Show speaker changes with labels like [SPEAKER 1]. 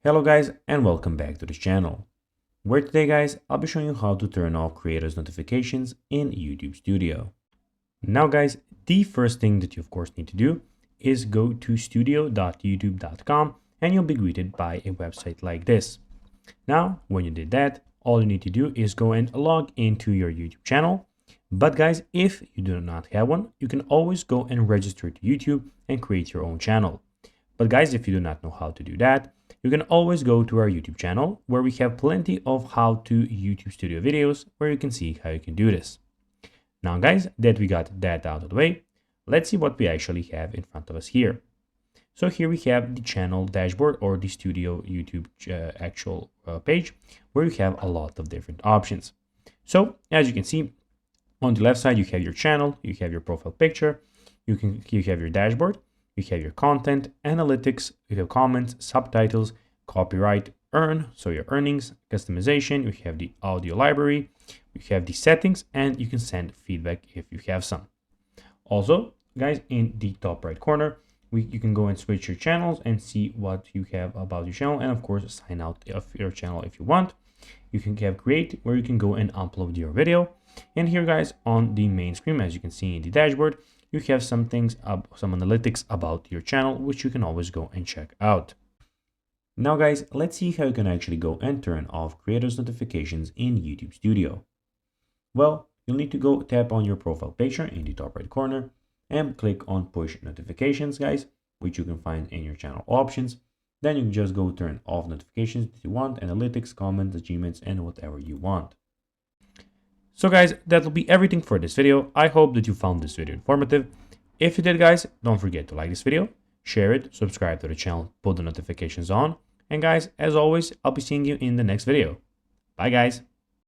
[SPEAKER 1] Hello guys and welcome back to this channel, where today guys I'll be showing you how to turn off creators notifications in YouTube Studio. Now guys, the first thing that you of course need to do is go to studio.youtube.com and you'll be greeted by a website like this. Now when you did that, all you need to do is go and log into your YouTube channel. But guys, if you do not have one, you can always go and register to YouTube and create your own channel. But guys, if you do not know how to do that, you can always go to our YouTube channel where we have plenty of how to YouTube Studio videos where you can see how you can do this. Now guys, that we got that out of the way, let's see what we actually have in front of us here. So here we have the channel dashboard or the Studio YouTube actual page where you have a lot of different options. So as you can see, on the left side, you have your channel, you have your profile picture, you have your dashboard, you have your content, analytics, you have comments, subtitles, copyright, earn, so your earnings, customization, you have the audio library, you have the settings, and you can send feedback if you have some. Also, guys, in the top right corner, you can go and switch your channels and see what you have about your channel, and of course, sign out of your channel if you want. You can have create, where you can go and upload your video. And here guys, on the main screen, as you can see in the dashboard, you have some things, some analytics about your channel, which you can always go and check out. Now guys, let's see how you can actually go and turn off creators notifications in YouTube Studio. Well, you'll need to go tap on your profile picture in the top right corner and click on push notifications guys, which you can find in your channel options. Then you can just go turn off notifications that you want, analytics, comments, achievements, and whatever you want. So guys, that'll be everything for this video. I hope that you found this video informative. If you did guys, don't forget to like this video, share it, subscribe to the channel, put the notifications on. And guys, as always, I'll be seeing you in the next video. Bye guys.